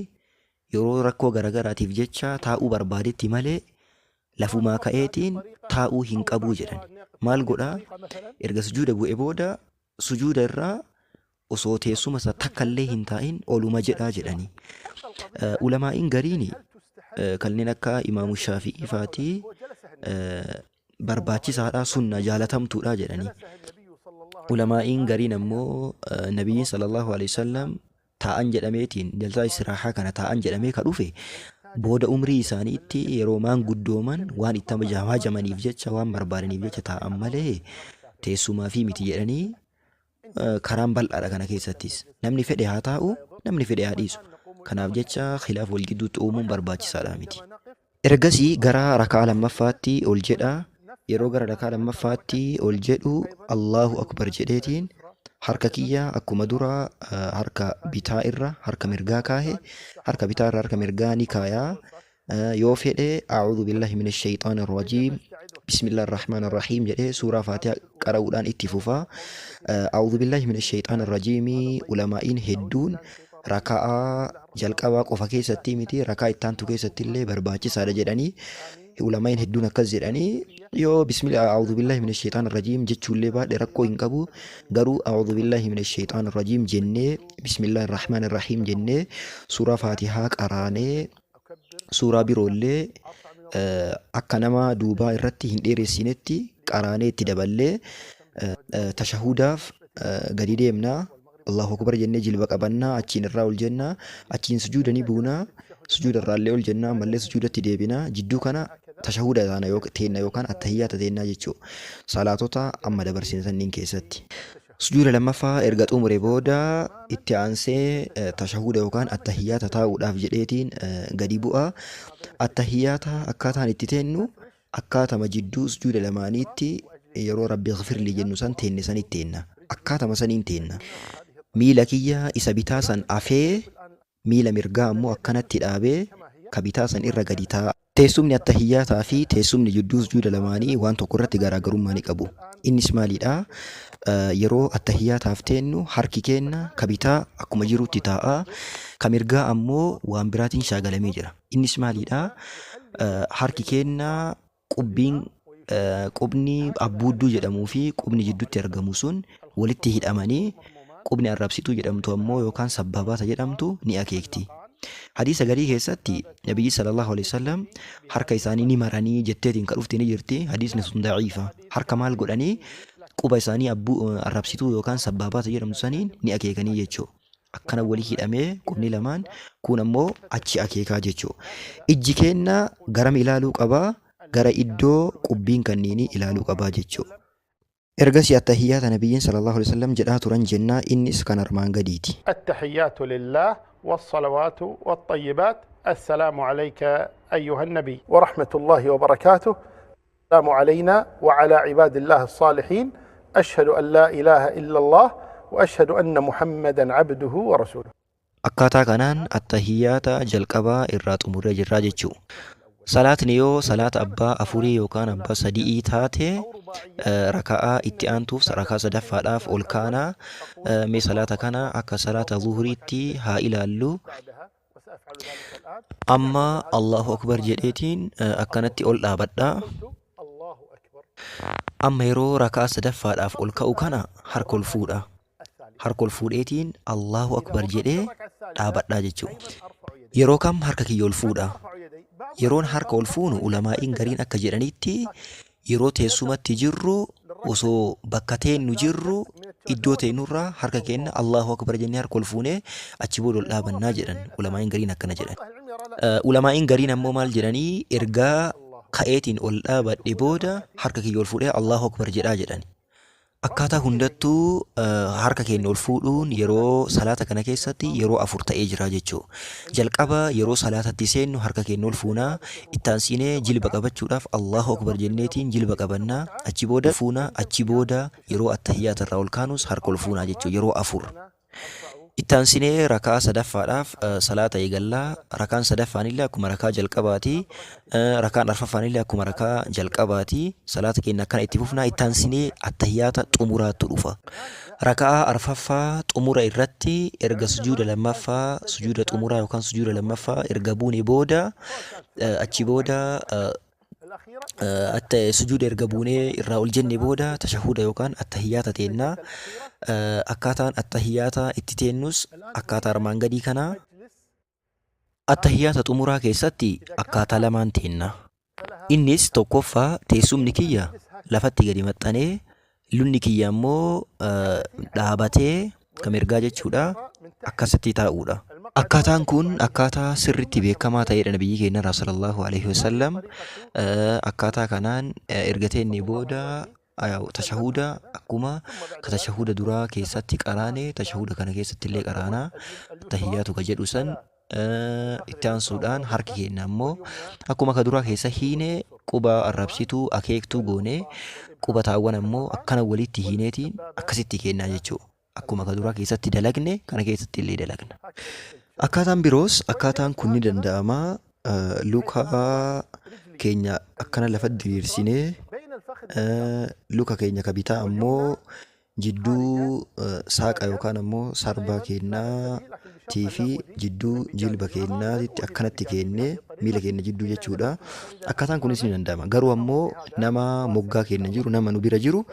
Speaker 3: yeroo rakkoo garagaraatiif jecha taa'uu barbaadetti malee lafumaa ka'eetiin taa'uu hin qabu jedhan. Maal godhaa? Erga sujuuda bu'e booda sujuuda irraa osoo teessuma isaa takka illee hin taa'in oluma jedhaa jedhani. Ulamaa'iin gariin kanneen akka Imaamu Shaafi'ii faatii barbaachisaadha sunna jaalatamtuudha jedhanii. Ulamaa'iin gariin ammoo nabiyyiin sallallahu alaihi wasallam taa'an jedhameetiin jalsaa istiraahaa kana taa'an jedhamee ka dhufe booda umrii isaaniitti yeroo maanguddooman waan itti haajamaniif jecha waan barbaadaniif jecha taa'an malee teessumaa fi miti jedhanii karaan bal'aadha kana keessattis. Namni fedhe haa taa'u, namni fedhe haa dhiisu. Kanaaf jecha khilaaf wal gidduutti uumuun barbaachisaadha miti. Ergasii gara rakaa lammaffaatti ol jedha. Yeroo gara rakaa lammaffaatti ol jedhu Allahu akbar jedheetiin harka kiyya akkuma dura harka bitaa irra harka mirgaa kaahe harka bitaa irra harka mirgaa ni kaayaa. Yoo fedhe a'uudhu billahi minash shayxaanir rajiim bismillahir rahmaanir rahiim jedhee suuraa faatihaa qara'uudhaan itti fufaa. A'uudhu billahi minash shayxaanir rajiimii ulamaa'iin hedduun rakaa jalqabaa qofa keessatti miti rakaa ittaantu keessatti illee barbaachisaadha jedhanii ulamaa'iin hedduun akkas jedhanii yoo bismillah a'uudhu billahi minash shayxaanir rajiim jechuullee baadhe rakkoo hin qabu. Garuu a'uudhu billahi minash shayxaanir rajiim jennee bismillahir rahmaanir rahiim jennee suuraa faatihaa qaraanee suuraa biroollee akka nama duubaa irratti hin dheeressinetti qaraanee itti daballee tashahudaaf gadi deemnaa. Allahu akbar jennee jilba qabannaa achiin irraa ol jennaa achiin sujuuda ni buunaa sujuuda irraallee ol jennaa mallee sujuudatti deebinaa jidduu kana tashahuda teenna yookaan attahiyyaata teennaa jechuudha. Salaatota amma dabarsine sanniin keessatti. Sujuuda lammaffaa erga xumure booda itti aansee tashahuda yookaan attahiyyaata taa'uudhaaf jedheetiin gadi bu'a. Attahiyyaata akkaataan itti teennu akkaatama jidduu sujuuda lamaaniitti yeroo rabbi ghfirli jennu san teenne sanitti teenna. Akkaatama saniin teenna. Miila kiyya isa bitaa san afee miila mirgaa ammoo akkanatti dhaabee ka bitaa san irra gadi taa'a. Teessumni attahiyyaataa fi teessumni jidduu sujuuda lamaanii waan tokko irratti garaagarummaa ni qabu. Innis maalidha? Yeroo attahiyyaataaf teennu harki keenna ka bitaa akkuma jirutti taa'a. Ka mirgaa ammoo waan biraatiin shaagalamee jira. Innis maalidha? Harki keenna qubni abbuudduu jedhamuu fi qubni jidduutti argamu sun walitti hidhamanii qubni arrabsituu jedhamtu ammoo yookaan sabbabaata jedhamtu ni akeekti. Hadiisa garii keessatti nabiyyi sallallahu alaihi wasallam harka isaanii ni maranii jetteetiin ka dhufte ni jirti. Hadiisni sun daciifa. Harka maal godhanii quba isaanii arrabsituu yookaan sabbabaata jedhamtu saniin ni akeekanii jechuudha. Akkana walii hidhamee qubni lamaan kun ammoo achi akeekaa jechuudha. Ijji keenna garam ilaaluu qabaa? Gara iddoo qubbiin kanniini ilaaluu qabaa jechuudha. Ergasii attahiyyaata nabiyyiin sallallahu alaihi wasallam jedhaa turan jennaa innis kan armaan gadiiti.
Speaker 2: التحيات لله والصلوات والطيبات السلام عليك أيها النبي ورحمة الله وبركاته السلام علينا وعلى عباد الله الصالحين أشهد أن لا إله إلا الله وأشهد أن محمدا عبده ورسوله.
Speaker 3: Akkaataa kanaan attahiyyaata jalqabaa irraa xumurree jirraa jechuudha. Salaatni yoo salaata abbaa afurii yookaan abbaa sadii taate raka'aa itti aantuuf rakaa sadaffaadhaaf ol kaanaa. Mee salaata kana akka salaata zuhuriitti haa ilaallu. Amma Allahu akbar jedheetiin akkanatti ol dhaabadhaa. Amma yeroo rakaa sadaffaadhaaf ol ka'u kana harka ol fuudha. Harka ol fuudheetiin Allahu akbar jedhee dhaabadhaa jechuudha. Yeroo kam harka kiyya ol fuudha. Yeroon harka ol fuunu ulamaa'iin gariin akka jedhanitti yeroo teessumatti jirru osoo bakka teennu jirru iddoo teennurraa harka keenya Allahu akbar jennee harka ol fuunee achi booda ol dhaabannaa jedhan ulamaa'iin gariin akkana jedhan. Ulamaa'iin gariin ammoo maal jedhanii ergaa ka'eetiin ol dhaabadhe booda harka kiyya ol fuudhee Allahu akbar jedhaa jedhan. Akkaataa hundattuu harka keenya ol fuudhuun yeroo salaata kana keessatti yeroo afur ta'ee jira jechuudha. Jalqaba yeroo salaatatti seennu harka keenya ol fuunaa itti aansinee jilba qabachuudhaaf Allahu akbar jenneetiin jilba qabannaa achi booda fuunaa achi booda yeroo attahiyyaata irraa ol kaanus harka ol fuunaa jechuudha yeroo afur. Itti aansinee rakaa sadaffaadhaaf salaata eegallaa. Rakaan sadaffaanillee akkuma rakaa jalqabaati. Rakaan arfaffaanillee akkuma rakaa jalqabaati. Salaata keenya akkana itti fufnaa. Itti aansinee attahiyyaata xumuraattu dhufa. Rakaa arfaffaa xumura irratti erga sujuuda lammaffaa sujuuda xumuraa yookaan sujuuda lammaffaa erga buune booda achi booda sujuuda erga buunee irraa ol jenne booda tashahuda yookaan attahiyyaata teennaa. Akkaataan attahiyyaata itti teennus akkaataa armaan gadii kanaa Attahiyyaata xumuraa keessatti akkaataa lamaan teenna. Innis tokkoffaa teessumni kiyya lafatti gadi maxxanee lunni kiyya immoo dhaabatee kan mirgaa jechuudha akkasitti taa'uudha. Akkaataan kun akkaataa sirritti beekamaa ta'edha nabiyyi keenya irraa sallallahu alaihi wasallam. Akkaataa kanaan erga teennee booda tashahuda akkuma ka tashahuda duraa keessatti qaraane tashahuda kana keessatti illee qaraanaa tahiyyaatu ka jedhu san itti aansuudhaan harki keenya ammoo akkuma ka duraa keessa hiinee quba arrabsituu akeektuu goonee quba taawwan ammoo akkana walitti hiineetiin akkasitti kennaa jechuudha. Akkuma ka duraa keessatti dalagne kana keessatti illee dalagna. Akkaataan biroos akkaataan kun ni danda'ama. Luka keenya akkana lafa diriirsinee luka keenya ka bitaa ammoo jidduu saaqa yookaan ammoo sarbaa keenyaa fi jidduu jilba keenyaatti akkanatti kennee miila keenya jidduu jechuudha. Akkaataan kunis ni danda'ama. Garuu ammoo nama moggaa keenya jiru nama nu bira jiru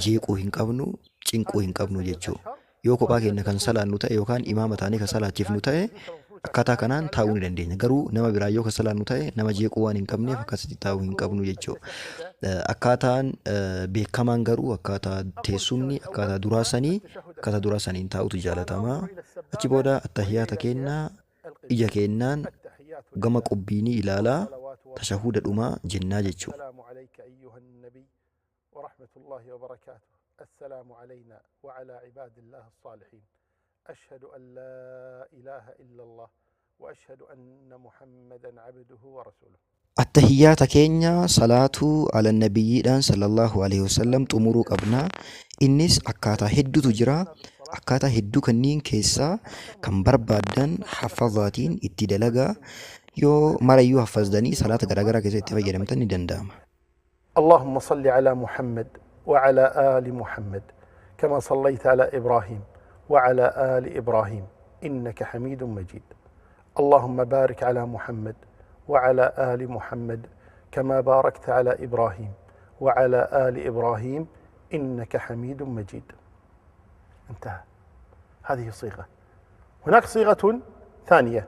Speaker 3: jeequu hin qabnu cinquu hin qabnu jechuudha. Yoo kophaa keenya kan salaannu ta'e yookaan imaama taanee kan salaachiifnu ta'e akkaataa kanaan taa'uu ni dandeenya. Garuu nama biraa yoo kan salaannu ta'e nama jeequu waan hin qabneef akkasitti taa'uu hin qabnu jechuudha. Akkaataan beekamaan garuu akkaataa teessumni akkaataa duraa saniin taa'utu jaalatamaa. Achi booda attahiyyaata kennaa ija keenyaan gama qubbiinii ilaalaa tashahuda dhumaa jennaa jechuudha.
Speaker 2: السلام علينا وعلى عباد الله الصالحين أشهد أن لا إله إلا الله وأشهد أن محمدا عبده ورسوله. Attahiyyaata keenya salaatuu ala nabiyyiidhaan sallallahu alaihi wasallam xumuruu qabna. Innis akkaataa hedduutu jira. Akkaataa hedduu kanneen keessaa kan barbaadan hafazaatiin itti dalagaa yoo marayyuu hafazdanii salaata garaagaraa keessatti fayyadamtan ni danda'ama.
Speaker 4: اللهم صل على محمد وعلى آل محمد كما صليت على إبراهيم وعلى آل إبراهيم إنك حميد مجيد. اللهم بارك على محمد وعلى آل محمد كما باركت على إبراهيم وعلى آل إبراهيم إنك حميد مجيد. انتهى. هذه صيغة. هناك صيغة ثانية.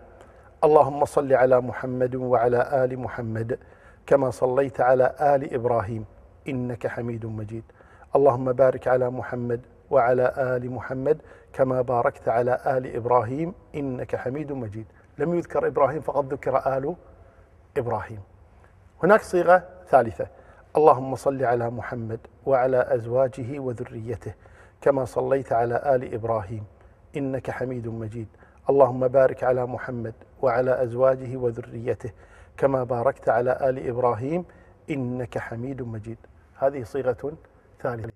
Speaker 4: اللهم صل على محمد وعلى آل محمد كما صليت على آل إبراهيم إنك حميد مجيد. اللهم بارك على محمد وعلى آل محمد كما باركت على آل إبراهيم إنك حميد مجيد. لم يذكر إبراهيم فقد ذكر آل إبراهيم. هناك صيغة ثالثة. اللهم صل على محمد وعلى أزواجه وذريته كما صليت على آل إبراهيم إنك حميد مجيد. اللهم بارك على محمد وعلى أزواجه وذريته كما باركت على آل إبراهيم إنك حميد مجيد. هذه صيغة ثالثة.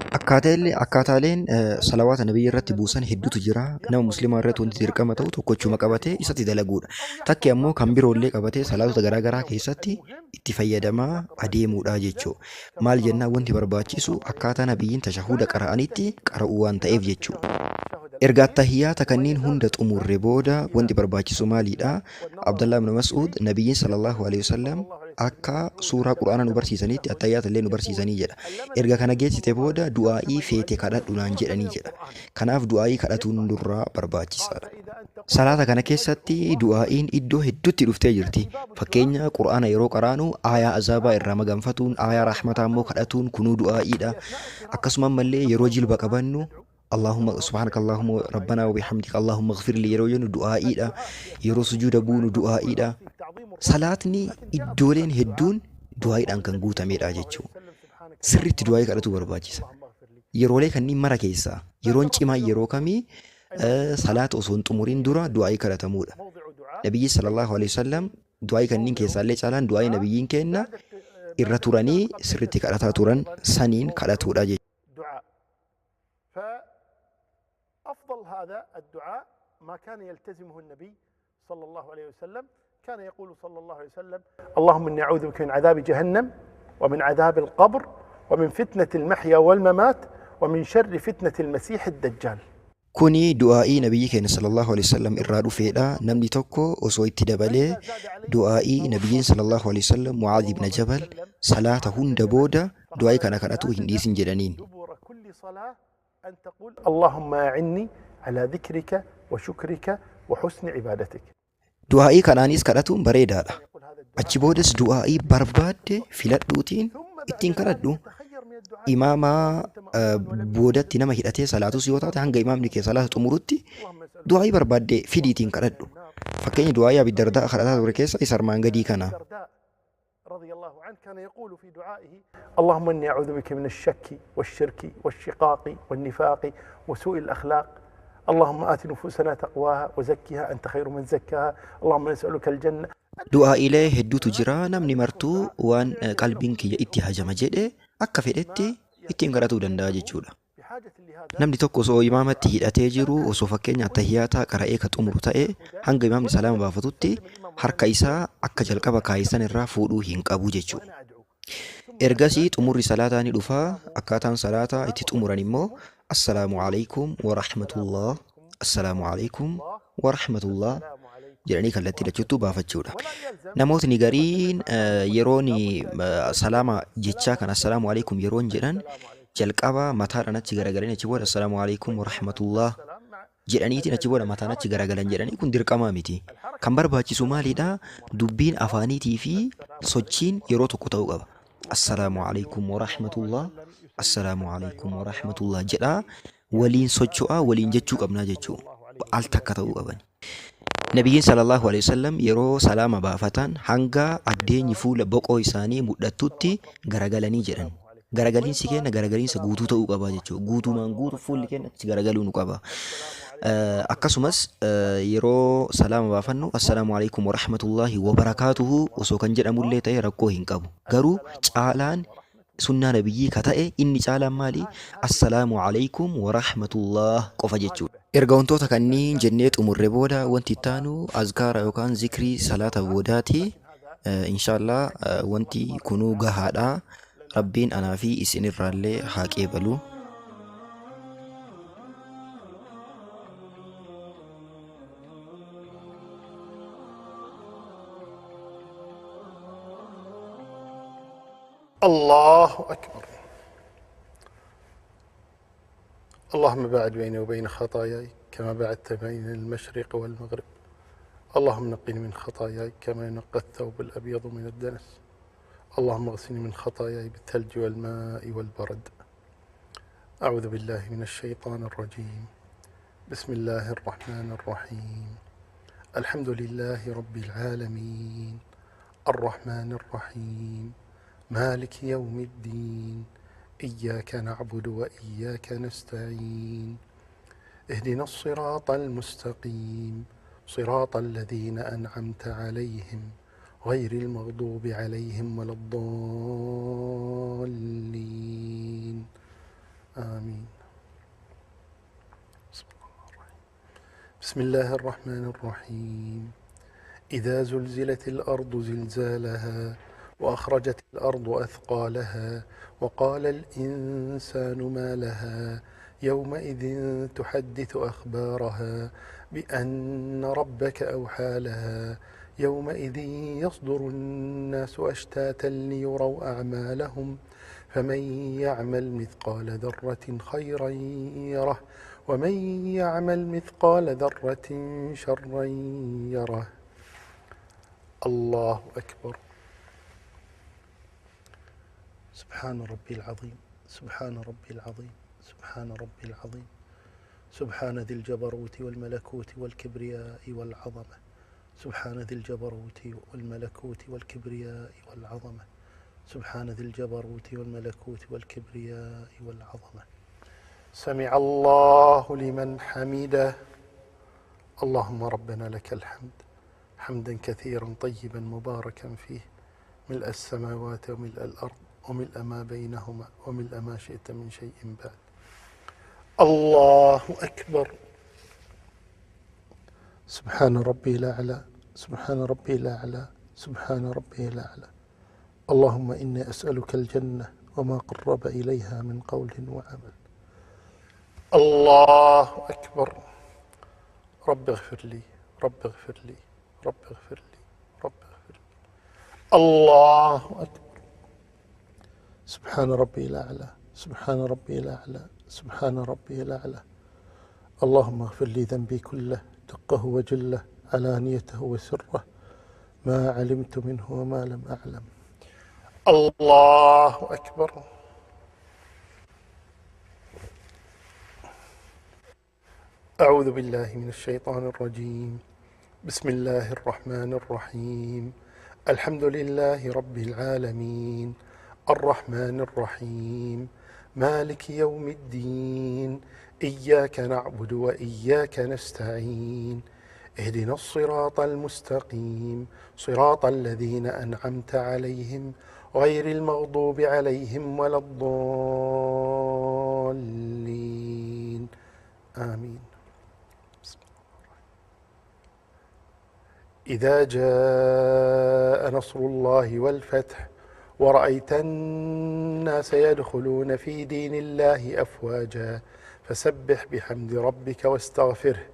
Speaker 3: Akkaataaleen salawaata nabiyyi irratti buusan hedduutu jira. Nama musliimaa irratti wanti dirqama ta'u tokkochuma qabatee isatti dalaguudha. Takki ammoo kan biroollee qabatee salaatota garaagaraa keessatti itti fayyadamaa adeemuudha jechuudha. Maal jennaan wanti barbaachisu akkaataa nabiyyiin tashahuda qara'anitti qara'uu waan ta'eef jechuudha. Erga attahiyyaata kanneen hunda xumurre booda wanti barbaachisu maalidha? Abdullah ibn Mas'ud nabiyyiin sallallahu alaihi wasallam akka suuraa quraana nu barsiisanitti attahiyyaata illee nu barsiisanii jedha. Erga kana geessite booda du'aa'ii feete kadhadhu naan jedhanii jedha. Kanaaf du'aa'ii kadhatuun nurraa barbaachisaadha. Salaata kana keessatti du'aa'iin iddoo hedduutti dhuftee jirti. Fakkeenya quraana yeroo qaraanu aayaa azaabaa irraa maganfatuun aayaa rahmataa immoo kadhatuun kunuu du'aa'iidha. Akkasuma illee yeroo jilba qabannu اللهم سبحانك اللهم ربنا وبحمدك اللهم اغفر لي يرو ينو دعائي دا يرو سجود بونو دعائي دا صلاتني إدولين هدون دعائي دان كان قوتا مير آجيچو سرت دعائي كارتو برباجيسا يرو لي كان نمارا كيسا يرو انچما يرو كمي صلاة أصون تمورين دورا دعائي كارتا مودا نبي صلى الله عليه وسلم دعائي كان نين كيسا اللي چالان دعائي نبيين كينا إرتوراني سرت كارتا توران سنين كارتو راجي.
Speaker 4: أفضل هذا الدعاء ما كان يلتزمه النبي صلى الله عليه وسلم. كان يقول صلى الله عليه وسلم اللهم إني أعوذ بك من عذاب جهنم ومن عذاب القبر ومن فتنة المحيا والممات ومن شر فتنة المسيح الدجال.
Speaker 3: Kuni du'aa'ii nabiyyi keenya sallallahu alaihi wasallam irraa dhufeedha. Namni tokko osoo itti dabalee du'aa'ii nabiyyiin sallallahu alaihi wasallam Mu'aadh ibn Jabal salaata hunda booda du'aa'ii kana kadhatu hin dhiisin jedhaniin.
Speaker 4: أن تقول اللهم أعني على ذكرك وشكرك وحسن عبادتك.
Speaker 3: du'aa'ii kanaanis kadhatuun bareedaadha. Achi boodas du'aa'ii barbaadde filadhuutiin ittiin kadhadhu. Imaamaa boodatti nama hidhatee salaatus yoo taate hanga imaamni kee salaata xumurutti du'aa'ii barbaaddee fidiitiin kadhadhu. Fakkeenya du'aa'ii Abi Dardaa kadhataa ture keessa isa armaan gadii kana.
Speaker 4: رضي الله عنه كان يقول في دعائه اللهم إني أعوذ بك من الشك والشرك والشقاق والنفاق وسوء الأخلاق اللهم آت نفوسنا تقواها وزكها أنت خير من زكاها اللهم نسألك الجنة.
Speaker 3: Du'aa'ilee hedduutu jira. Namni martuu waan qalbiin kiyya itti hajama jedhe akka fedhetti ittiin kadhatuu danda'a jechuudha. Namni tokko osoo imaamatti hidhatee jiru osoo fakkeenya attahiyaataa qara'ee ka xumuru ta'e hanga imaamni salaama baafatutti harka isaa akka jalqaba kaayisan irraa fuudhuu hin qabu jechuudha. Ergasii xumurri salaataa ni dhufa. Akkaataan salaataa itti xumuran immoo assalaamu alaykum wa rahmatullah, assalaamu alaykum wa rahmatullah jedhanii kallattii lachuutu baafachuudha. Namootni gariin yeroon salaama jechaa kan assalaamu alaykum yeroon jedhan jalqaba mataadhaan achi garagalan achi booda assalaamu alaykum wa rahmatullah jedhaniitiin achi booda mataan achi garagalan jedhanii kun dirqamaa miti. Kan barbaachisu maalidha? Dubbiin afaaniitii fi sochiin yeroo tokko ta'uu qaba. Assalaamu alaykum wa rahmatullah, assalaamu alaykum wa rahmatullah jedhaa waliin socho'aa waliin jechuu qabnaa jechuu al takka ta'uu qaban. Nabiyyiin sallallahu alaihi wasallam yeroo salaama baafatan hanga addeenyi fuula boqoo isaanii mul'atutti garagalanii jedhan. Garagaliinsi keenya garagaliinsa guutuu ta'uu qaba jechuudha. Guutumaan guutuu fuulli keenya achi garagaluu nu qaba. Akkasumas yeroo salaama baafannu assalaamu alaykum wa rahmatullahi wa barakaatuhu osoo kan jedhamullee ta'e rakkoo hin qabu. Garuu caalaan sunnaa nabiyyii ka ta'e inni caalaan maali? Assalaamu alaykum wa rahmatullah qofa jechuudha. Erga wantoota kanniin jennee xumurre booda wanti ittaanu azkaara yookaan zikrii salaata boodaati. Inshaallah wanti kunuu gahaadha. Rabbiin anaa fi isin irraallee haa qeebalu.
Speaker 4: الله أكبر. اللهم باعد بيني وبين خطاياي كما بعدت بين المشرق والمغرب. اللهم نقني من خطاياي كما ينقى الثوب الأبيض من الدنس. اللهم اغسلني من خطاياي بالثلج والماء والبرد. أعوذ بالله من الشيطان الرجيم. بسم الله الرحمن الرحيم. الحمد لله رب العالمين الرحمن الرحيم مالك يوم الدين إياك نعبد وإياك نستعين اهدنا الصراط المستقيم صراط الذين أنعمت عليهم غير المغضوب عليهم ولا الضالين آمين. بسم الله الرحمن الرحيم. إذا زلزلت الأرض زلزالها وأخرجت الأرض أثقالها وقال الإنسان ما لها يومئذ تحدث أخبارها بأن ربك أوحى لها يومئذ يصدر الناس أشتاتا ليروا أعمالهم فمن يعمل مثقال ذرة خيرا يره ومن يعمل مثقال ذرة شرا يره. الله أكبر. سبحان ربي العظيم سبحان ربي العظيم سبحان ربي العظيم سبحان ذي الجبروت والملكوت والكبرياء والعظمة سبحان ذي الجبروت والملكوت والكبرياء والعظمة سبحان ذي الجبروت والملكوت والكبرياء والعظمة. سمع الله لمن حمده. اللهم ربنا لك الحمد حمدا كثيرا طيبا مباركا فيه ملء السماوات وملء الأرض وملء ما بينهما وملء ما شئت من شيء بعد. الله أكبر. سبحان ربي الأعلى سبحان ربي الأعلى سبحان ربي الأعلى. اللهم إني أسألك الجنة وما قرب إليها من قول وعمل. الله أكبر. رب اغفر لي رب اغفر لي رب اغفر لي رب اغفر لي. الله أكبر. سبحان ربي الأعلى سبحان ربي الأعلى سبحان ربي الأعلى. اللهم اغفر لي ذنبي كله دقه وجله علانيته وسره، ما علمت منه وما لم أعلم. الله أكبر. أعوذ بالله من الشيطان الرجيم. بسم الله الرحمن الرحيم. الحمد لله رب العالمين، الرحمن الرحيم، مالك يوم الدين، إياك نعبد وإياك نستعين، اهدنا الصراط المستقيم، صراط الذين أنعمت عليهم غير المغضوب عليهم ولا الضالين، آمين. إذا جاء نصر الله والفتح ورأيت الناس يدخلون في دين الله أفواجا فسبح بحمد ربك واستغفره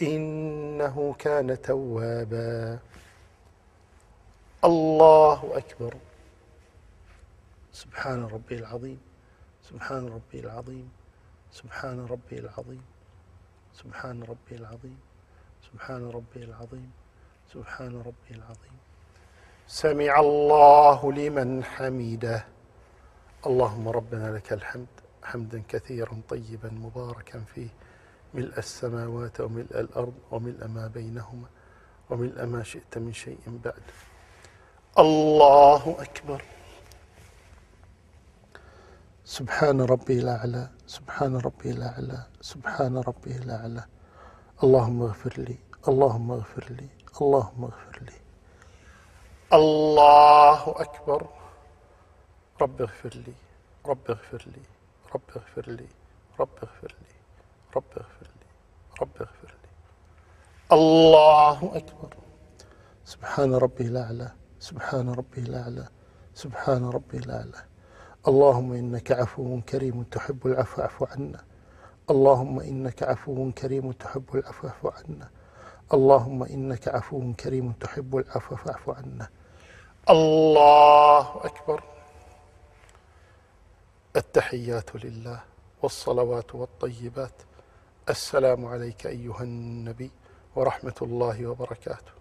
Speaker 4: إنه كان توابا. الله أكبر. سبحان ربي العظيم، سبحان ربي العظيم، سبحان ربي العظيم، سبحان ربي العظيم، سبحان ربي العظيم، سبحان ربي العظيم. سمع الله لمن حمده. اللهم ربنا لك الحمد حمدا كثيرا طيبا مباركا فيه، ملء السماوات وملء الأرض وملء ما بينهما وملء ما شئت من شيء بعد. الله أكبر. سبحان ربي الأعلى، سبحان ربي الأعلى، سبحان ربي الأعلى. اللهم اغفر لي، اللهم اغفر لي، اللهم اغفر لي. الله أكبر. رب اغفر لي، رب اغفر لي، رب اغفر لي، رب اغفر لي، رب اغفر لي، رب اغفر لي. الله أكبر. سبحان ربي الأعلى، سبحان ربي الأعلى، سبحان ربي الأعلى. اللهم إنك عفو كريم تحب العفو فاعف عنا. اللهم إنك عفو كريم تحب العفو فاعف عنا. اللهم إنك عفو كريم تحب العفو فاعف عنا. الله أكبر. التحيات لله والصلوات والطيبات. السلام عليك أيها النبي ورحمة الله وبركاته.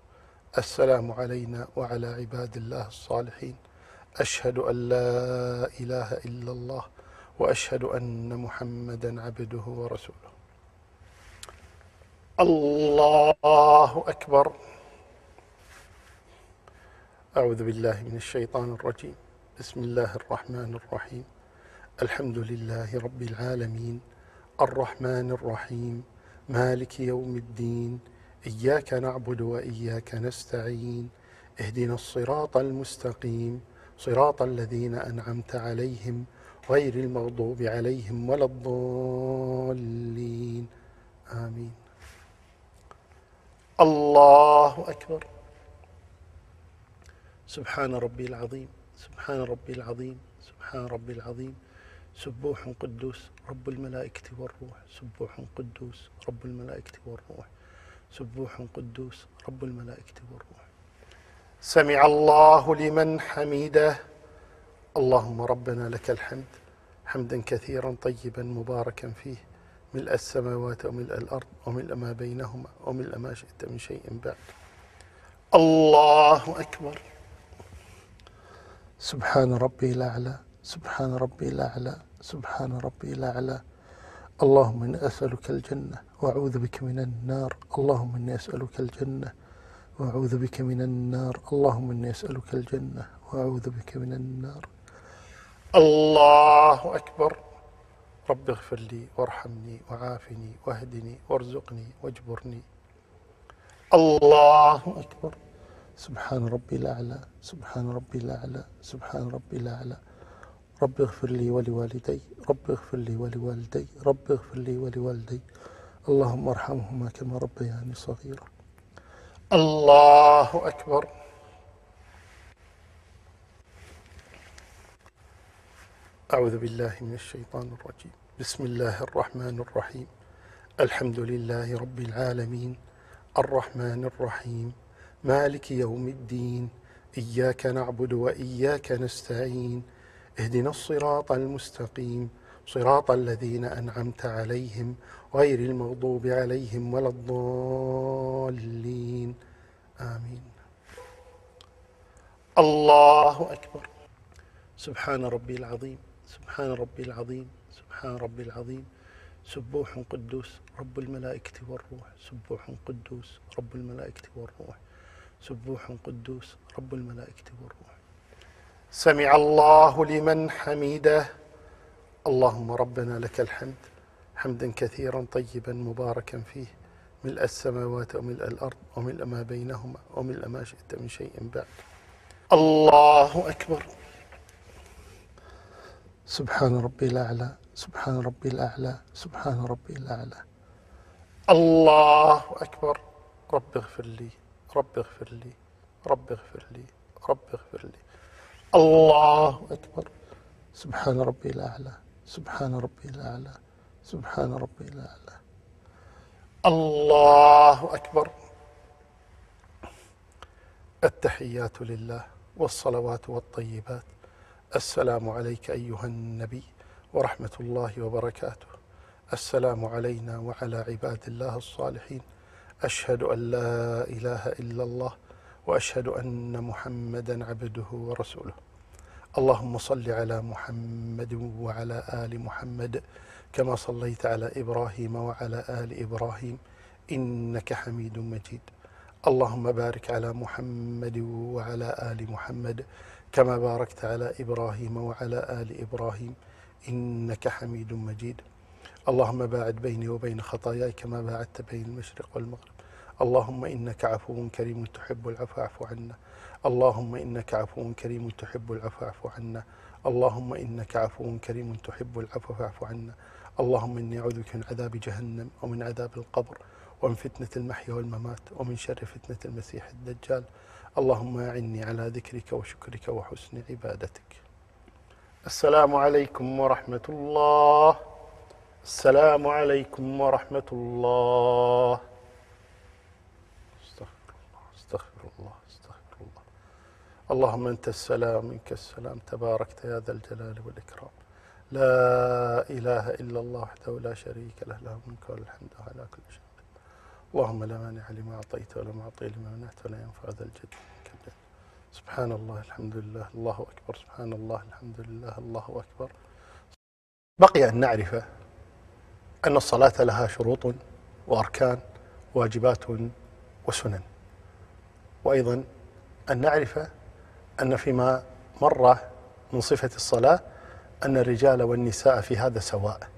Speaker 4: السلام علينا وعلى عباد الله الصالحين. أشهد أن لا إله إلا الله وأشهد أن محمدا عبده ورسوله. الله أكبر. أعوذ بالله من الشيطان الرجيم. بسم الله الرحمن الرحيم. الحمد لله رب العالمين، الرحمن الرحيم، مالك يوم الدين، إياك نعبد وإياك نستعين، اهدنا الصراط المستقيم، صراط الذين أنعمت عليهم غير المغضوب عليهم ولا الضالين، آمين. الله أكبر. سبحان ربي العظيم، سبحان ربي العظيم، سبحان ربي العظيم. سبوح قدوس رب الملائكة والروح، سبوح قدوس رب الملائكة والروح، سبوح قدوس رب الملائكة والروح. سمع الله لمن حمده. اللهم ربنا لك الحمد حمدا كثيرا طيبا مباركا فيه، ملء السماوات وملء الأرض وملء ما بينهما وملء ما شئت من شيء بعد. الله أكبر. سبحان ربي الأعلى، سبحان ربي الأعلى، سبحان ربي الأعلى. اللهم إني أسألك الجنة وأعوذ بك من النار. اللهم إني أسألك الجنة وأعوذ بك من النار. اللهم إني أسألك الجنة وأعوذ بك من النار. الله أكبر. رب اغفر لي وارحمني وعافني واهدني وارزقني واجبرني. الله أكبر. سبحان ربي الأعلى، سبحان ربي الأعلى، سبحان ربي الأعلى. رب اغفر لي ولوالدي، رب اغفر لي ولوالدي، رب اغفر لي ولوالدي. اللهم ارحمهما كما ربياني صغيرا. الله أكبر. أعوذ بالله من الشيطان الرجيم. بسم الله الرحمن الرحيم. الحمد لله رب العالمين، الرحمن الرحيم، مالك يوم الدين، إياك نعبد وإياك نستعين، اهدنا الصراط المستقيم، صراط الذين أنعمت عليهم غير المغضوب عليهم ولا الضالين آمين. الله أكبر. سبحان ربي العظيم، سبحان ربي العظيم، سبحان ربي العظيم. سبوح قدوس رب الملائكة والروح، سبوح قدوس رب الملائكة والروح، سبوح قدوس رب الملائكة والروح. سمع الله لمن حمده. اللهم ربنا لك الحمد حمدا كثيرا طيبا مباركا فيه، ملء السماوات وملء الأرض وملء ما بينهما وملء ما شئت من شيء بعد. الله أكبر. سبحان ربي الأعلى، سبحان ربي الأعلى، سبحان ربي الأعلى. الله أكبر. رب اغفر لي، رب اغفر لي، رب اغفر لي، رب اغفر لي. الله أكبر. سبحان ربي الأعلى، سبحان ربي الأعلى، سبحان ربي الأعلى. الله أكبر. التحيات لله والصلوات والطيبات. السلام عليك أيها النبي ورحمة الله وبركاته. السلام علينا وعلى عباد الله الصالحين. أشهد أن لا إله إلا الله وأشهد أن محمدا عبده ورسوله. اللهم صل على محمد وعلى آل محمد كما صليت على إبراهيم وعلى آل إبراهيم إنك حميد مجيد. اللهم بارك على محمد وعلى آل محمد كما باركت على إبراهيم وعلى آل إبراهيم إنك حميد مجيد. اللهم باعد بيني وبين خطاياي كما باعدت بين المشرق والمغرب. اللهم إنك عفو كريم تحب العفو فاعف عنا. اللهم إنك عفو كريم تحب العفو فاعف عنا. اللهم إنك عفو كريم تحب العفو فاعف عنا. اللهم إني أعوذ بك من عذاب جهنم ومن عذاب القبر ومن فتنة المحيا والممات ومن شر فتنة المسيح الدجال. اللهم أعني على ذكرك وشكرك وحسن عبادتك. السلام عليكم ورحمة الله. السلام عليكم ورحمة الله. استغفر الله، استغفر الله، استغفر الله. اللهم أنت السلام منك السلام، تباركت يا ذا الجلال والإكرام. لا إله إلا الله وحده لا شريك له، له الملك وله الحمد على كل شيء. اللهم لا مانع لما أعطيت ولا معطي لما منعت ولا ينفع ذا الجد منك الجد. سبحان الله، الحمد لله، الله أكبر. سبحان الله، الحمد لله، الله أكبر. بقي أن نعرف أن الصلاة لها شروط وأركان، واجبات وسنن، وأيضا أن نعرف أن فيما مر من صفة الصلاة أن الرجال والنساء في هذا سواء.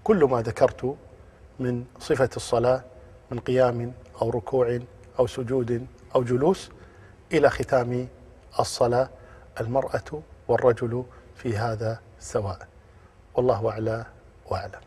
Speaker 4: كل ما ذكرت من صفة الصلاة من قيام أو ركوع أو سجود أو جلوس إلى ختام الصلاة، المرأة والرجل في هذا سواء، والله أعلى وأعلم.